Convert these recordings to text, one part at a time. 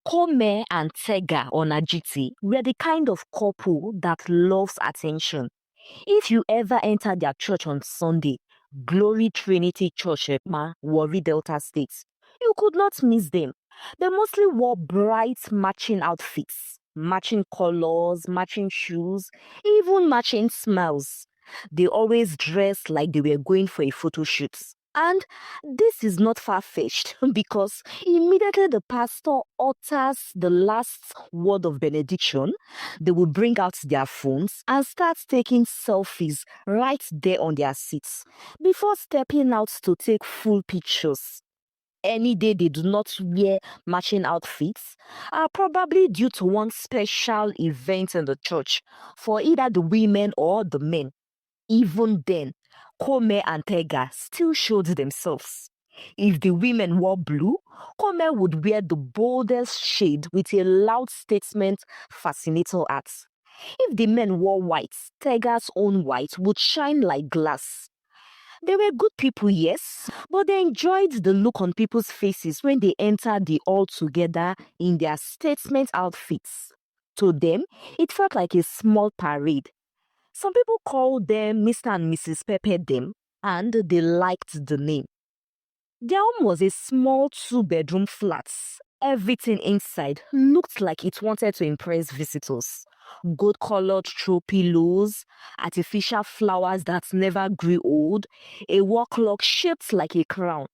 Kome and Tega on Ajiti were the kind of couple that loves attention. If you ever enter their church on Sunday, Glory Trinity Church, Warri Delta State, you could not miss them. They mostly wore bright matching outfits, matching colors, matching shoes, even matching smiles. They always dressed like they were going for a photo shoot. And this is not far-fetched because immediately the pastor utters the last word of benediction, they will bring out their phones and start taking selfies right there on their seats before stepping out to take full pictures. Any day they do not wear matching outfits are probably due to one special event in the church for either the women or the men. Even then, Kome and Tega still showed themselves. If the women wore blue, Kome would wear the boldest shade with a loud statement fascinator hat. If the men wore white, Tega's own white would shine like glass. They were good people, yes, but they enjoyed the look on people's faces when they entered the all together in their statement outfits. To them, it felt like a small parade. Some people called them Mr. and Mrs. Pepperdam, and they liked the name. Their home was a small two-bedroom flat. Everything inside looked like it wanted to impress visitors. Gold-colored throw pillows, artificial flowers that never grew old, a wall clock shaped like a crown.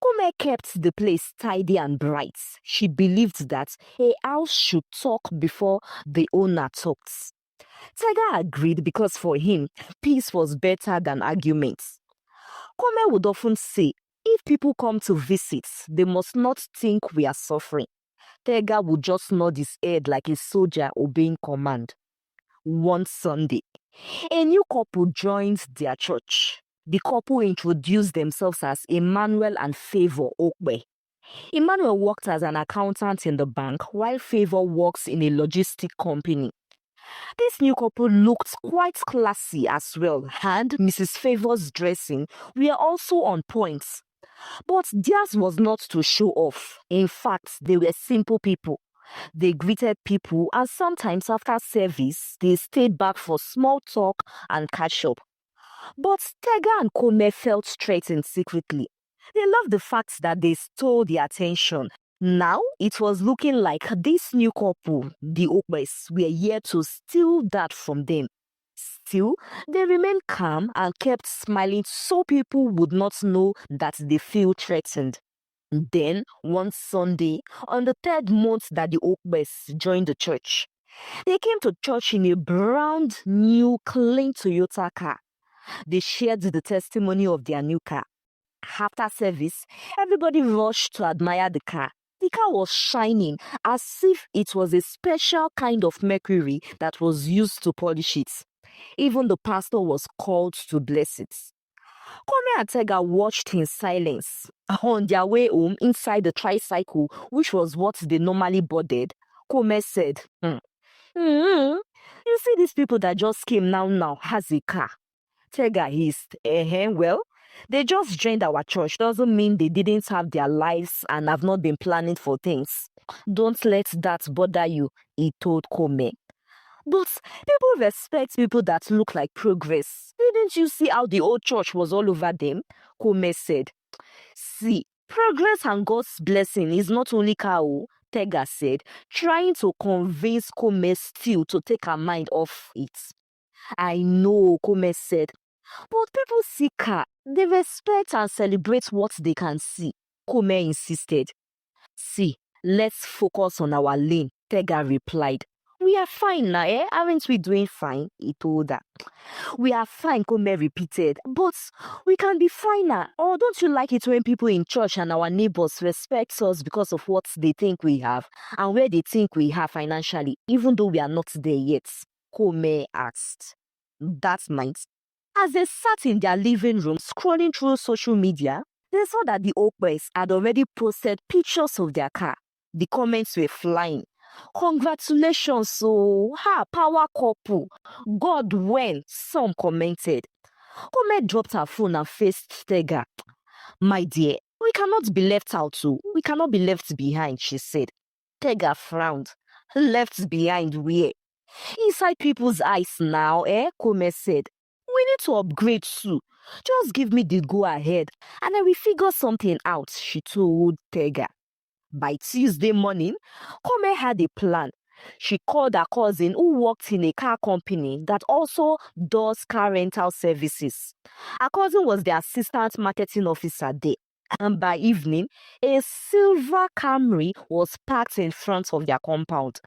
Kume kept the place tidy and bright. She believed that a house should talk before the owner talked. Tiger agreed because for him, peace was better than arguments. Kome would often say, if people come to visit, they must not think we are suffering. Tiger would just nod his head like a soldier obeying command. One Sunday, a new couple joined their church. The couple introduced themselves as Emmanuel and Favor Okwe. Emmanuel worked as an accountant in the bank while Favor works in a logistic company. This new couple looked quite classy as well, and Mrs. Favor's dressing were also on point. But theirs was not to show off. In fact, they were simple people. They greeted people, and sometimes after service, they stayed back for small talk and catch up. But Tega and Kome felt threatened secretly. They loved the fact that they stole the attention. Now it was looking like this new couple, the Okwes, were here to steal that from them. Still, they remained calm and kept smiling so people would not know that they feel threatened. Then, one Sunday, on the third month that the Okwes joined the church, they came to church in a brown, new, clean Toyota car. They shared the testimony of their new car. After service, everybody rushed to admire the car. The car was shining as if it was a special kind of mercury that was used to polish it. Even the pastor was called to bless it. Kome and Tega watched in silence. On their way home inside the tricycle, which was what they normally boarded, Kome said, You see these people that just came now has a car. Tega hissed, well, they just joined our church doesn't mean they didn't have their lives and have not been planning for things. Don't let that bother you, he told Kome. But people respect people that look like progress. Didn't you see how the old church was all over them? Kome said. See, progress and God's blessing is not only cow, Tega said, trying to convince Kome still to take her mind off it. I know, Kome said, but people see car. They respect and celebrate what they can see. Kome insisted. See, let's focus on our lane, Tega replied. We are fine now, eh? Aren't we doing fine? He told her. We are fine, Kome repeated. But we can be finer. Or don't you like it when people in church and our neighbors respect us because of what they think we have and where they think we are financially, even though we are not there yet? Kome asked. That night, as they sat in their living room scrolling through social media, they saw that the Okwes had already posted pictures of their car. The comments were flying. Congratulations, so power couple. God when, some commented. Kome dropped her phone and faced Tega. My dear, we cannot be left out too. We cannot be left behind, she said. Tega frowned. Left behind where? Inside people's eyes now, Kome said. We need to upgrade too. Just give me the go ahead and I will figure something out, she told Tega. By Tuesday morning, Kome had a plan. She called her cousin who worked in a car company that also does car rental services. Her cousin was the assistant marketing officer there. And by evening, a silver Camry was parked in front of their compound.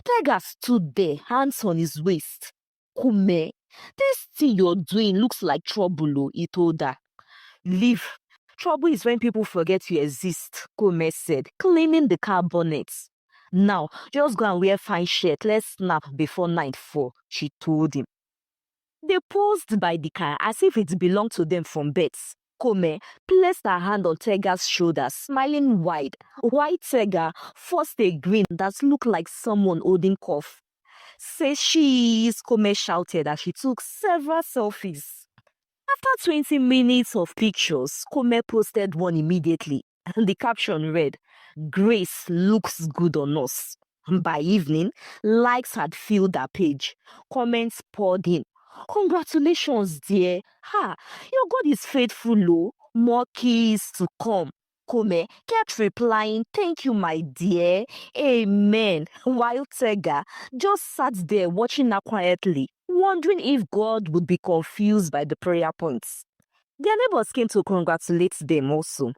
Tiger stood there, hands on his waist. Kume, this thing you're doing looks like trouble, oh, he told her. Leave. Trouble is when people forget you exist, Kume said, cleaning the car bonnet. Now, just go and wear fine shirt. Let's snap before nightfall, she told him. They paused by the car as if it belonged to them from birth. Kome placed her hand on Tega's shoulder, smiling wide. White Tega forced a grin that looked like someone holding cough. Say cheese, Kome shouted as she took several selfies. After 20 minutes of pictures, Kome posted one immediately. The caption read, Grace looks good on us. By evening, likes had filled her page. Comments poured in. Congratulations, dear. Ha, your God is faithful, oh. More keys to come. Kome kept replying, thank you, my dear. Amen. While Tega just sat there watching her quietly, wondering if God would be confused by the prayer points. Their neighbors came to congratulate them also.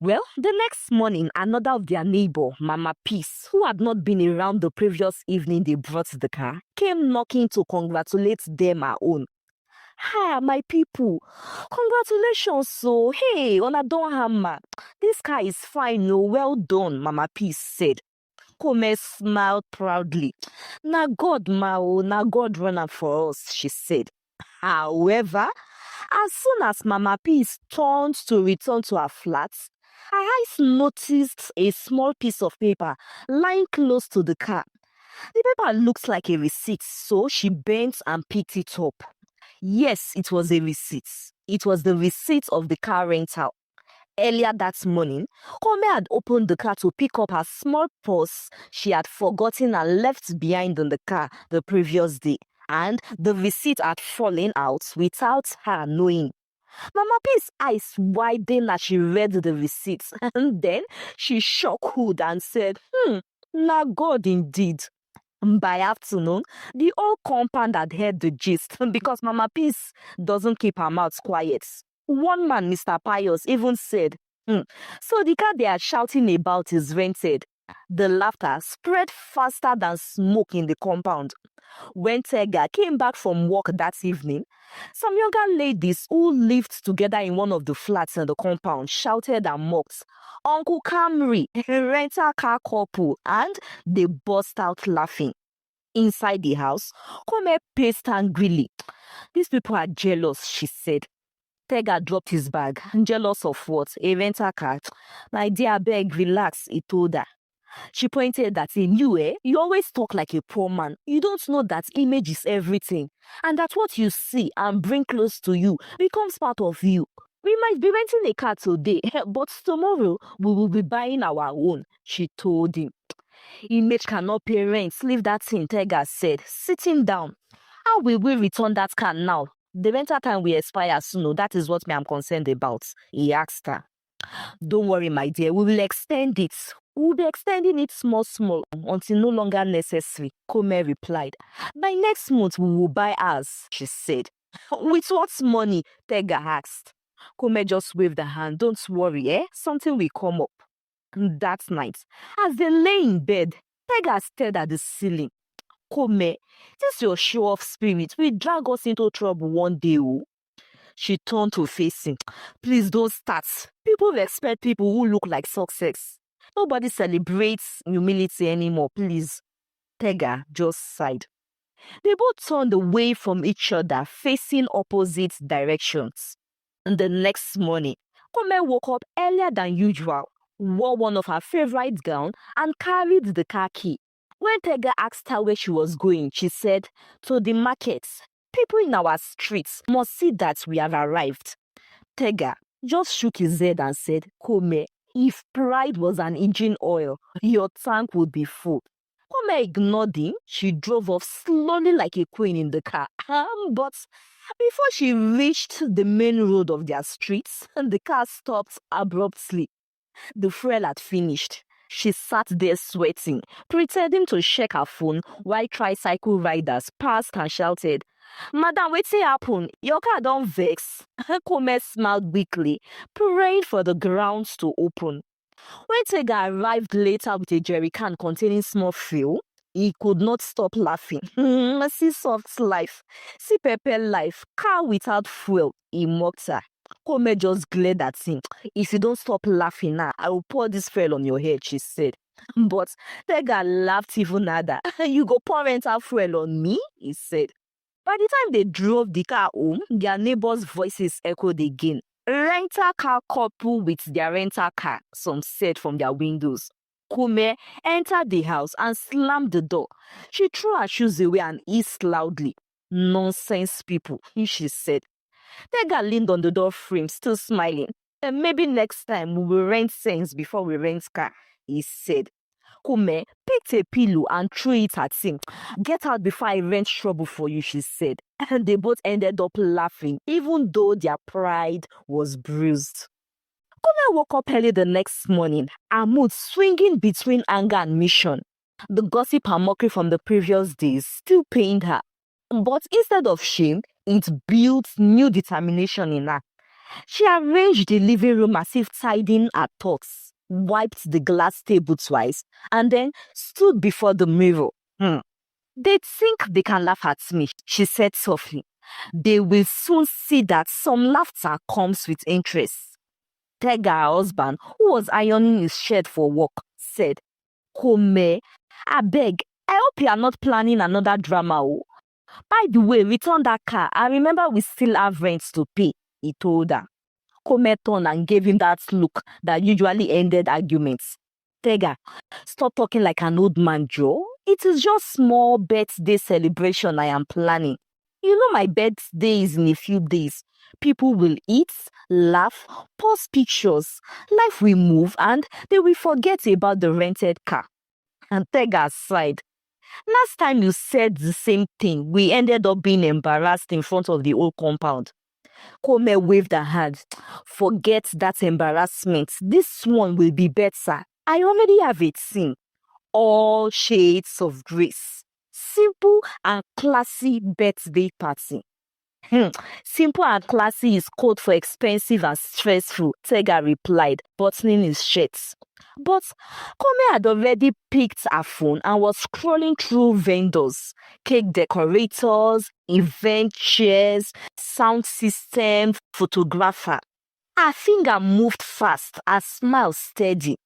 Well, the next morning, another of their neighbor, Mama Peace, who had not been around the previous evening they brought the car, came knocking to congratulate them her own. Hi, my people. Congratulations, so. Hey, Ona don hammer. This car is fine, no, well done, Mama Peace said. Kome smiled proudly. Na God, Mao, na God run am for us, she said. However, as soon as Mama Peace turned to return to her flat, her eyes noticed a small piece of paper lying close to the car. The paper looked like a receipt, so she bent and picked it up. Yes, it was a receipt. It was the receipt of the car rental. Earlier that morning, Kome had opened the car to pick up her small purse she had forgotten and left behind in the car the previous day, and the receipt had fallen out without her knowing. Mama P's eyes widened as she read the receipt, and then she shook hood and said, na God indeed. By afternoon, the whole compound had heard the gist because Mama Peace doesn't keep her mouth quiet. One man, Mr. Pius, even said, so the car they are shouting about is rented. The laughter spread faster than smoke in the compound. When Tega came back from work that evening, some younger ladies who lived together in one of the flats in the compound shouted and mocked, Uncle Camry, a rental car couple, and they burst out laughing. Inside the house, Kome paced angrily. These people are jealous, she said. Tega dropped his bag. Jealous of what? A rental car. My dear, beg, relax, he told her. She pointed that in you, you always talk like a poor man. You don't know that image is everything. And that what you see and bring close to you becomes part of you. We might be renting a car today, but tomorrow we will be buying our own, she told him. Image cannot pay rent. Leave that thing, Tega said, sitting down. How will we return that car now? The rental time will expire soon. That is what I'm concerned about, he asked her. Don't worry, my dear. We will extend it. We'll be extending it small until no longer necessary, Kome replied. By next month, we will buy ours, she said. With what money? Tega asked. Kome just waved her hand. Don't worry, something will come up. That night, as they lay in bed, Tega stared at the ceiling. Kome, this your show-off spirit will drag us into trouble one day, oh. She turned to face him. Please don't start. People respect people who look like success. Nobody celebrates humility anymore, please. Tega just sighed. They both turned away from each other, facing opposite directions. And the next morning, Kome woke up earlier than usual, wore one of her favorite gowns, and carried the car key. When Tega asked her where she was going, she said, to the market. People in our streets must see that we have arrived. Tega just shook his head and said, Kome, If pride was an engine oil, your tank would be full. Kwame ignored him. She drove off slowly like a queen in the car. But before she reached the main road of their streets, the car stopped abruptly. The fuel had finished. She sat there sweating, pretending to check her phone while tricycle riders passed and shouted, "Madam, wetin happen? Your car don't vex." Kome smiled weakly, praying for the grounds to open. When Tega arrived later with a jerry can containing small fuel, he could not stop laughing. See soft life, see pepper life, car without fuel, he mocked her. Kome just glared at him. "If you don't stop laughing now, I will pour this fuel on your head," she said. But Tega laughed even harder. "You go pour rental fuel on me?" he said. By the time they drove the car home, their neighbors' voices echoed again. "Rental car couple with their rental car," some said from their windows. Kume entered the house and slammed the door. She threw her shoes away and hissed loudly. "Nonsense people," she said. Tega leaned on the door frame, still smiling. "Maybe next time we will rent sense before we rent car," he said. Kume picked a pillow and threw it at him. "Get out before I rent trouble for you," she said. And they both ended up laughing, even though their pride was bruised. Kume woke up early the next morning, her mood swinging between anger and mission. The gossip and mockery from the previous days still pained her. But instead of shame, it built new determination in her. She arranged the living room as if tidying her thoughts, wiped the glass table twice, and then stood before the mirror. "They think they can laugh at me," she said softly. "They will soon see that some laughter comes with interest." Tega, her husband, who was ironing his shirt for work, said, "Kome, abeg, I hope you are not planning another drama. Oh. By the way, return that car. I remember we still have rent to pay," he told her. Kome turned and gave him that look that usually ended arguments. "Tega, stop talking like an old man, Joe. It is just small birthday celebration I am planning. You know my birthday is in a few days. People will eat, laugh, post pictures. Life will move and they will forget about the rented car." And Tega sighed. "Last time you said the same thing, we ended up being embarrassed in front of the whole compound." Kome waved her hand. "Forget that embarrassment. This one will be better. I already have it seen. All shades of grace. Simple and classy birthday party." "Simple and classy is code for expensive and stressful," Tega replied, buttoning his shirt. But Kome had already picked her phone and was scrolling through vendors, cake decorators, event chairs, sound system, photographer. Her finger moved fast, her smile steady.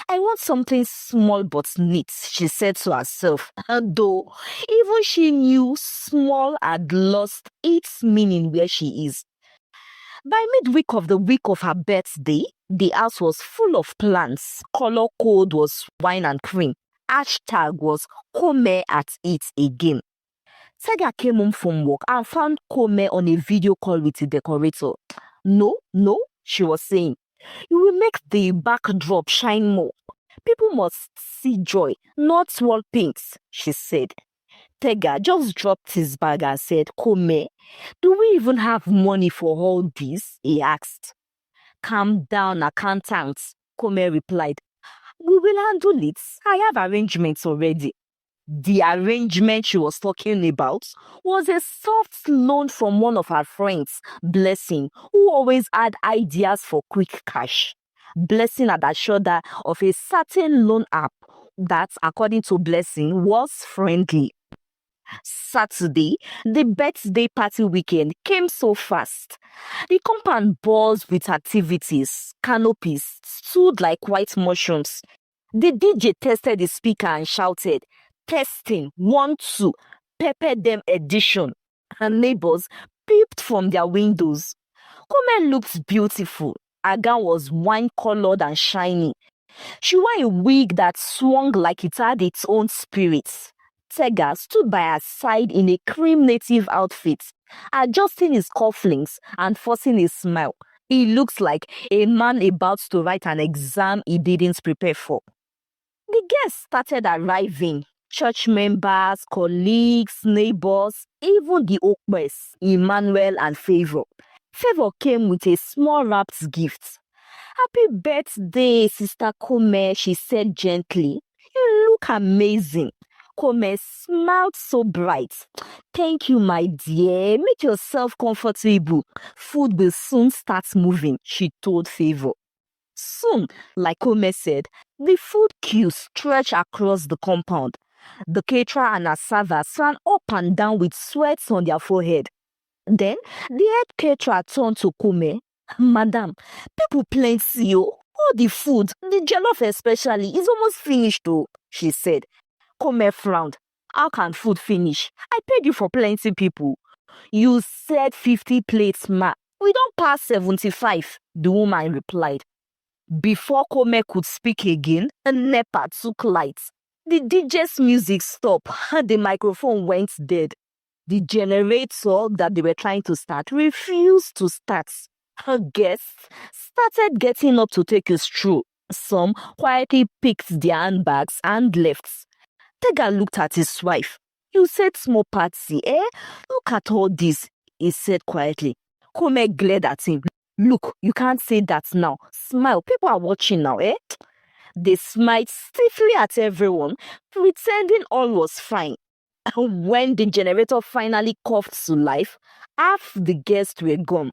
"I want something small but neat," she said to herself, though even she knew small had lost its meaning where she is. By midweek of the week of her birthday, the house was full of plans. Color code was wine and cream. Hashtag was Kome at it again. Tega came home from work and found Kome on a video call with the decorator. No, she was saying. "You will make the backdrop shine more. People must see joy, not wall paints," she said. Tega just dropped his bag and said, "Kome, do we even have money for all this?" he asked. "Calm down, accountant," Kome replied. "We will handle it. I have arrangements already." The arrangement she was talking about was a soft loan from one of her friends, Blessing, who always had ideas for quick cash. Blessing had assured her of a certain loan app that, according to Blessing, was friendly. Saturday, the birthday party weekend, came so fast. The compound buzzed with activities. Canopies stood like white mushrooms. The DJ tested the speaker and shouted, "Testing, 1, 2, pepper them edition." Her neighbors peeped from their windows. Kome looked beautiful. Her gown was wine-colored and shiny. She wore a wig that swung like it had its own spirit. Tega stood by her side in a cream native outfit, adjusting his cufflinks and forcing a smile. He looks like a man about to write an exam he didn't prepare for. The guests started arriving. Church members, colleagues, neighbors, even the Okbes, Emmanuel and Favor. Favor came with a small wrapped gift. Happy birthday, Sister Kome, she said gently. You look amazing. Kome smiled so bright. Thank you, my dear. Make yourself comfortable. Food will soon start moving, she told Favor. Soon, like Kome said, the food queue stretched across the compound. The caterer and her servers ran up and down with sweats on their forehead. Then, the head caterer turned to Kome. Madam, people plenty, oh. All the food, the jollof especially, is almost finished, oh, she said. Kome frowned. How can food finish? I paid you for plenty people. You said 50 plates, ma. We don't pass 75, the woman replied. Before Kome could speak again, a NEPA took light. The DJ's music stopped and the microphone went dead. The generator that they were trying to start refused to start. Her guests started getting up to take a stroll. Some quietly picked their handbags and left. Tega looked at his wife. You said small party, eh? Look at all this, he said quietly. Kome glared at him. Look, you can't say that now. Smile, people are watching now, eh? They smiled stiffly at everyone, pretending all was fine. When the generator finally coughed to life, half the guests were gone.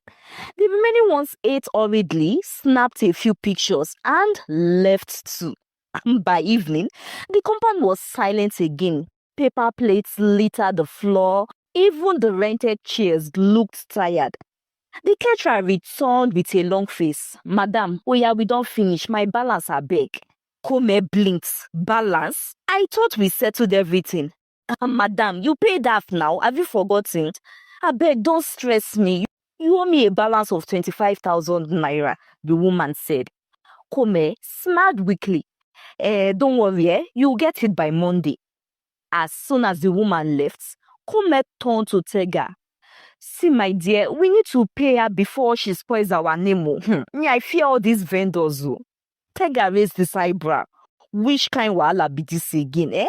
The remaining ones ate hurriedly, snapped a few pictures, and left too. By evening, the compound was silent again. Paper plates littered the floor. Even the rented chairs looked tired. The caterer returned with a long face. Madam, oh yeah, we don't finish. My balance, I beg. Kome blinked. Balance? I thought we settled everything. Madam, you paid half now. Have you forgotten? I beg, don't stress me. You owe me a balance of 25,000 naira, the woman said. Kome smiled weakly. Don't worry, you'll get it by Monday. As soon as the woman left, Kome turned to Tega. See, my dear, we need to pay her before she spoils our name. Me, I fear all these vendors. Tega raised his eyebrow. Which kind wahala be this again, eh?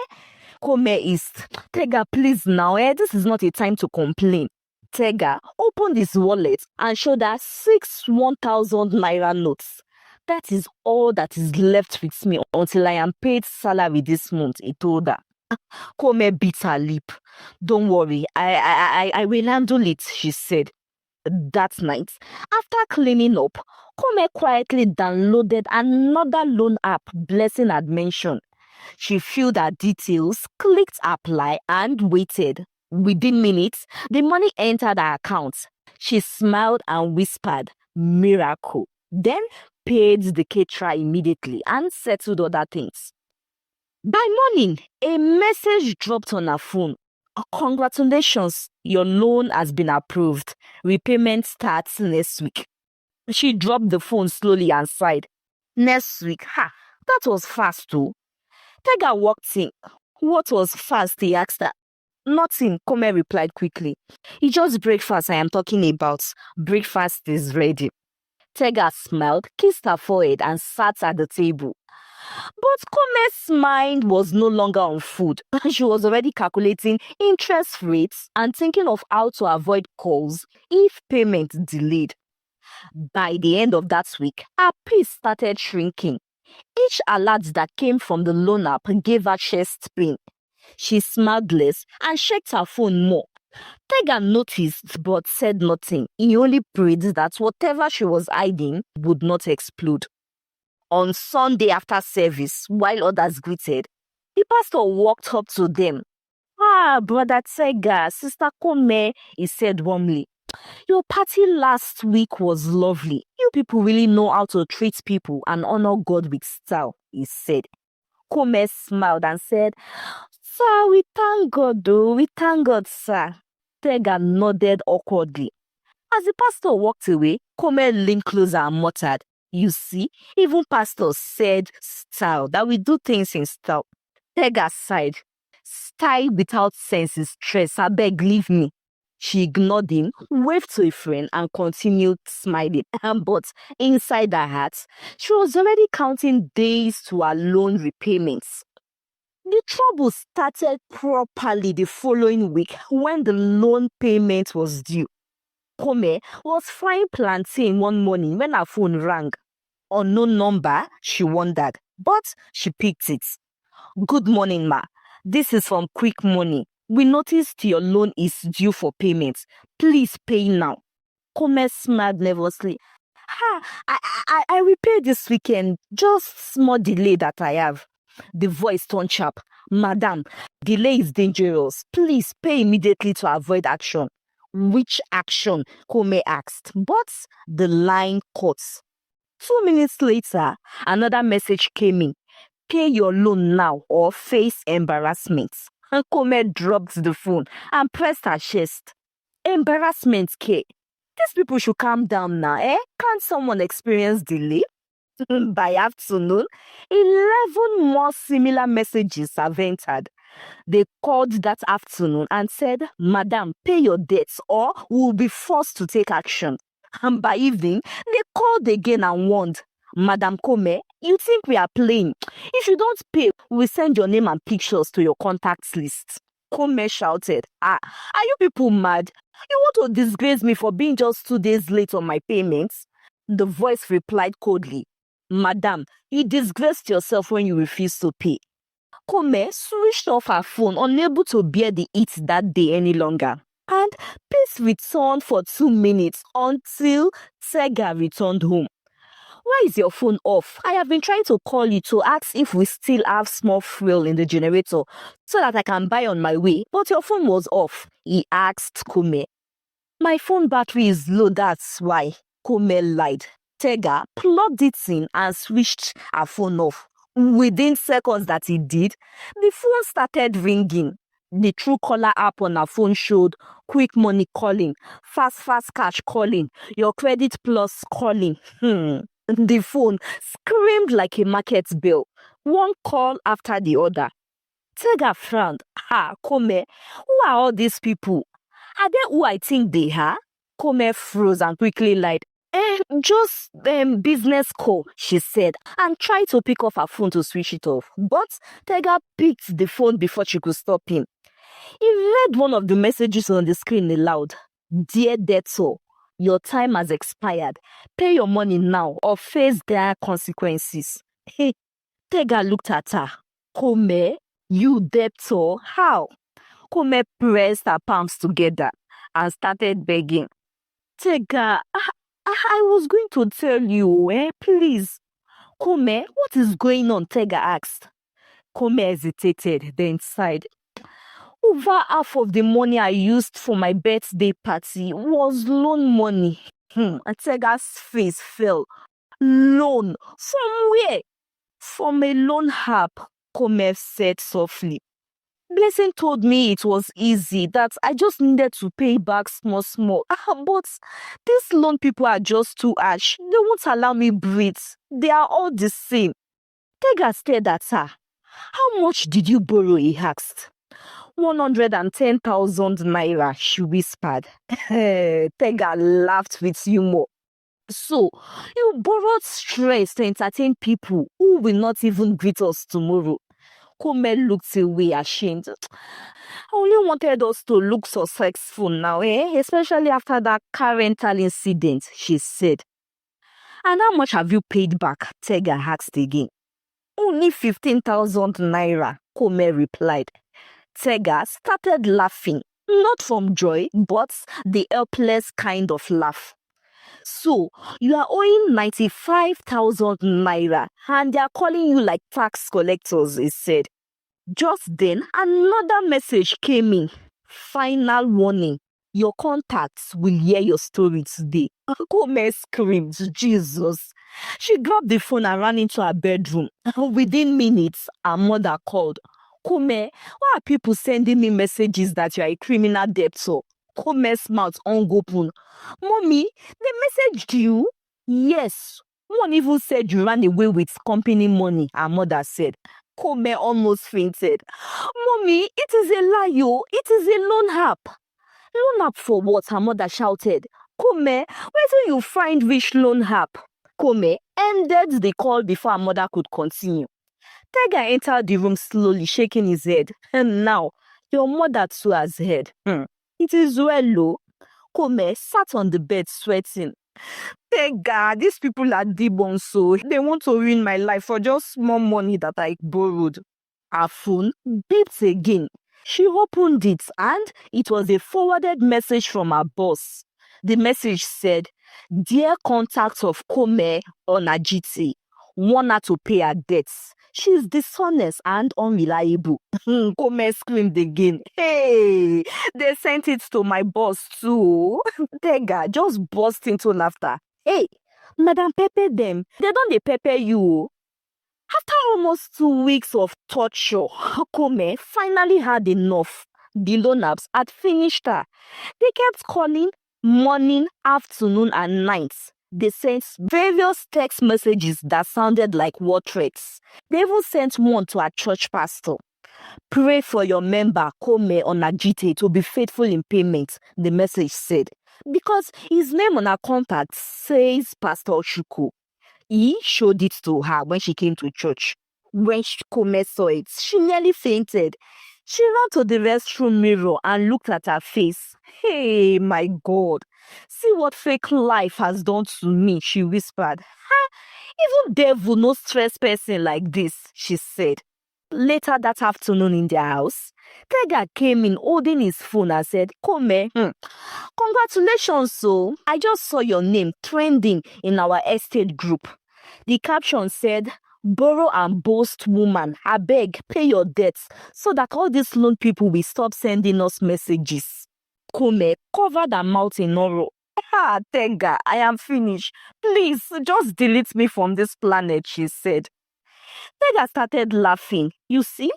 Kome East. Tega, please now, this is not a time to complain. Tega opened his wallet and showed her 6 1,000 naira notes. That is all that is left with me until I am paid salary this month, he told her. Kome bit her lip. Don't worry, I will handle it, she said. That night, after cleaning up, Kome quietly downloaded another loan app Blessing had mentioned. She filled her details, clicked apply, and waited. Within minutes, the money entered her account. She smiled and whispered, "Miracle." Then paid the caterer immediately and settled other things. By morning, a message dropped on her phone. Congratulations, your loan has been approved. Repayment starts next week. She dropped the phone slowly and sighed. Next week, that was fast too. Tiger walked in. What was fast, he asked her. Nothing, Kome replied quickly. It's just breakfast I am talking about. Breakfast is ready. Tiger smiled, kissed her forehead and sat at the table. But Kome's mind was no longer on food. She was already calculating interest rates and thinking of how to avoid calls if payment delayed. By the end of that week, her peace started shrinking. Each alert that came from the loan app gave her chest pain. She smiled less and checked her phone more. Tiger noticed but said nothing. He only prayed that whatever she was hiding would not explode. On Sunday after service, while others greeted, the pastor walked up to them. Brother Tiger, Sister Kome, he said warmly. Your party last week was lovely. You people really know how to treat people and honor God with style, he said. Kome smiled and said, Sir, we thank God though. We thank God, sir. Tega nodded awkwardly. As the pastor walked away, Kome leaned closer and muttered, You see, even pastors said style, that we do things in style. Tega sighed. Style without sense is stress. I beg, leave me. She ignored him, waved to a friend, and continued smiling. But inside her heart, she was already counting days to her loan repayments. The trouble started properly the following week when the loan payment was due. Kome was frying plantain one morning when her phone rang. Unknown number, she wondered, but she picked it. Good morning, ma. This is from Quick Money. We noticed your loan is due for payment. Please pay now. Kome smiled nervously. I repaid this weekend. Just small delay that I have. The voice turned sharp. Madam, delay is dangerous. Please pay immediately to avoid action. Which action? Kome asked. But the line cut. 2 minutes later, another message came in. Pay your loan now or face embarrassment. And Kome dropped the phone and pressed her chest. Embarrassment, K. These people should calm down now, eh? Can't someone experience delay? By afternoon, 11 more similar messages have entered. They called that afternoon and said, Madam, pay your debts or we'll be forced to take action. And by evening, they called again and warned, Madam Kome, you think we are playing? If you don't pay, we'll send your name and pictures to your contacts list. Kome shouted, are you people mad? You want to disgrace me for being just 2 days late on my payments? The voice replied coldly, Madam, you disgraced yourself when you refused to pay. Kome switched off her phone, unable to bear the heat that day any longer. And peace returned for 2 minutes until Tega returned home. Why is your phone off? I have been trying to call you to ask if we still have small fuel in the generator so that I can buy on my way, but your phone was off, he asked Kome. My phone battery is low, that's why, Kome lied. Tega plugged it in and switched her phone off. Within seconds that he did, the phone started ringing. The Truecaller app on her phone showed Quick Money calling, Fast Cash calling, Your Credit Plus calling. The phone screamed like a market bell, one call after the other. Tega frowned. Kome, who are all these people? Are they who I think they are? Kome froze and quickly lied. Just business call, she said, and tried to pick up her phone to switch it off. But Tega picked the phone before she could stop him. He read one of the messages on the screen aloud. Dear debtor, your time has expired. Pay your money now or face dire consequences. Hey, Tega looked at her. Kome, you debtor, how? Kome pressed her palms together and started begging. Tega, I was going to tell you, please. Kome, what is going on? Tega asked. Kome hesitated, then sighed. Over half of the money I used for my birthday party was loan money. Tega's face fell. Loan? From where? From a loan app, Kome said softly. Blessing told me it was easy, that I just needed to pay back small. But these loan people are just too harsh. They won't allow me breathe. They are all the same. Tega stared at her. How much did you borrow? He asked. 110,000 naira, she whispered. Tega laughed with humor. So, you borrowed stress to entertain people who will not even greet us tomorrow. Kome looked away ashamed. I only wanted us to look successful now, especially after that car rental incident, she said. And how much have you paid back? Tega asked again. Only 15,000 naira, Kome replied. Tega started laughing, not from joy, but the helpless kind of laugh. So, you are owing 95,000 naira and they are calling you like tax collectors, he said. Just then, another message came in. Final warning. Your contacts will hear your story today. Kome screamed, Jesus. She grabbed the phone and ran into her bedroom. Within minutes, her mother called. Kome, why are people sending me messages that you are a criminal debtor? Kome's mouth hung open. Mommy, they messaged you? Yes. One even said you ran away with company money, her mother said. Kome almost fainted. Mommy, it is a lie, it is a loan app. Loan app for what? Her mother shouted. Kome, where do you find which loan app? Kome ended the call before her mother could continue. Tiger entered the room slowly, shaking his head. And now, your mother too has heard. It is well, low. Kome sat on the bed sweating. Tiger, these people are demons, so they want to ruin my life for just small money that I borrowed. Her phone beeped again. She opened it and it was a forwarded message from her boss. The message said, "Dear contact of Kome Onajiti, want her to pay her debts. She's dishonest and unreliable." Kome screamed again. Hey, they sent it to my boss too. Tega just burst into laughter. Hey, Madam Pepper them. They don't they pepper you. After almost 2 weeks of torture, Kome finally had enough. The loan apps had finished her. They kept calling morning, afternoon, and nights. They sent various text messages that sounded like war threats. They even sent one to a church pastor. Pray for your member, Kome Onajite, to be faithful in payment, the message said. Because his name on her contact says Pastor Shuku. He showed it to her when she came to church. When Kome saw it, she nearly fainted. She ran to the restroom mirror and looked at her face. Hey, my God. See what fake life has done to me, she whispered. Even devil no stress person like this, she said. Later that afternoon in their house, Tiger came in holding his phone and said, Kome, congratulations, so I just saw your name trending in our estate group. The caption said, "Borrow and boast woman, abeg, pay your debts so that all these loan people will stop sending us messages." Kome covered her mouth in horror. Tiger, I am finished. Please, just delete me from this planet, she said. Tiger started laughing. You see,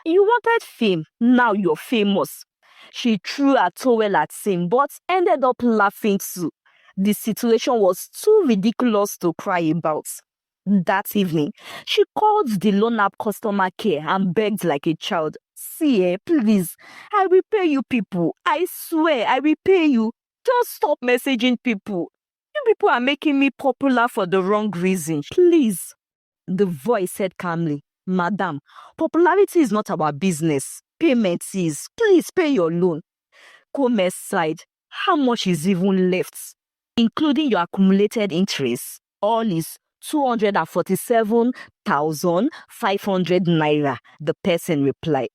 you wanted fame, now you're famous. She threw her towel at him, but ended up laughing too. The situation was too ridiculous to cry about. That evening, she called the loan app customer care and begged like a child. See, please, I will pay you people. I swear, I will pay you. Just stop messaging people. You people are making me popular for the wrong reason. Please. The voice said calmly, Madam, popularity is not our business. Payment is. Please pay your loan. Kome sighed. How much is even left? Including your accumulated interest, all is 247,500 naira, the person replied.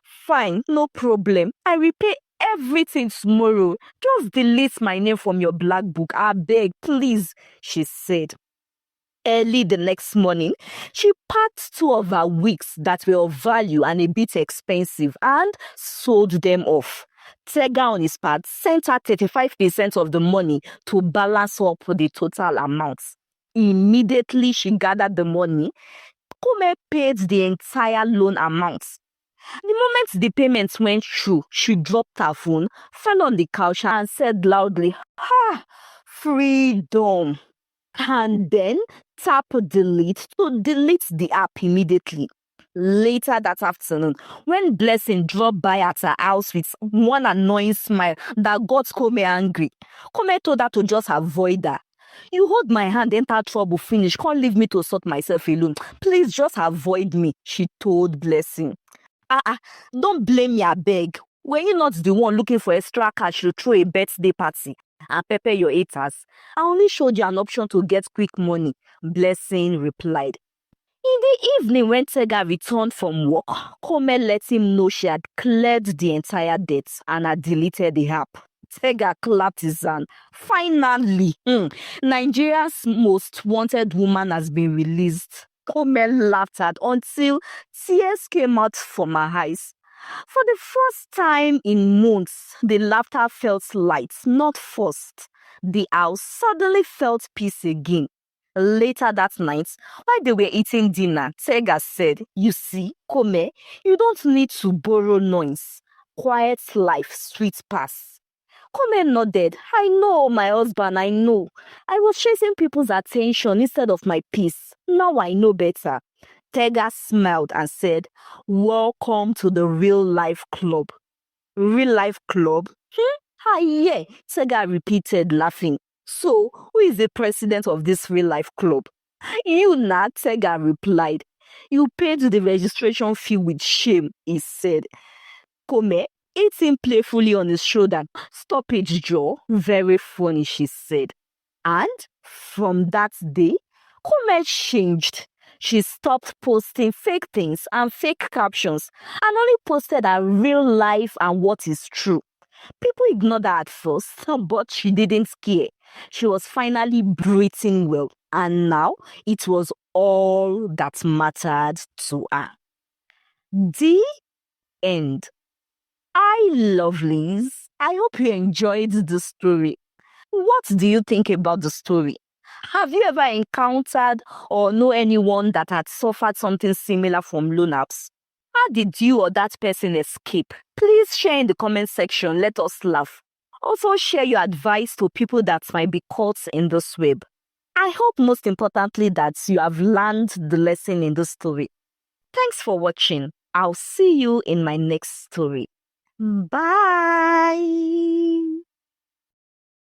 Fine, no problem. I will pay everything tomorrow. Just delete my name from your black book. I beg, please, she said. Early the next morning, she packed 2 of her wigs that were of value and a bit expensive and sold them off. Tega on his part sent her 35% of the money to balance up the total amount. Immediately she gathered the money, Kome paid the entire loan amount. The moment the payments went through, she dropped her phone, fell on the couch and said loudly, freedom. And then tap delete to delete the app immediately. Later that afternoon, when Blessing dropped by at her house with one annoying smile that got Kome angry, Kome told her to just avoid her. You hold my hand, enter trouble, finish, can't leave me to sort myself alone. Please just avoid me, she told Blessing. Don't blame me, I beg. Were you not the one looking for extra cash to throw a birthday party and pepper your haters? I only showed you an option to get quick money, Blessing replied. In the evening, when Tega returned from work, Kome let him know she had cleared the entire debt and had deleted the app. Tega clapped his hand. Finally, Nigeria's most wanted woman has been released. Kome laughed at until tears came out from her eyes. For the first time in months, the laughter felt light, not forced. The house suddenly felt peace again. Later that night, while they were eating dinner, Tega said, You see, Kome, you don't need to borrow noise. Quiet life, sweet pass. Kome nodded. I know, my husband, I know. I was chasing people's attention instead of my peace. Now I know better. Tega smiled and said, Welcome to the real life club. Real life club? Ah, yeah, Tega repeated, laughing. So, who is the president of this real life club? You not, Tega replied. You paid the registration fee with shame, he said. Kome hit him playfully on his shoulder. Stop it, Joe. Very funny, she said. And from that day, Kome changed. She stopped posting fake things and fake captions and only posted her real life and what is true. People ignored her at first, but she didn't care. She was finally breathing well, and now it was all that mattered to her. The end. Hi, lovelies. I hope you enjoyed the story. What do you think about the story? Have you ever encountered or know anyone that had suffered something similar from loan apps? How did you or that person escape? Please share in the comment section. Let us laugh. Also, share your advice to people that might be caught in this web. I hope most importantly that you have learned the lesson in this story. Thanks for watching. I'll see you in my next story. Bye.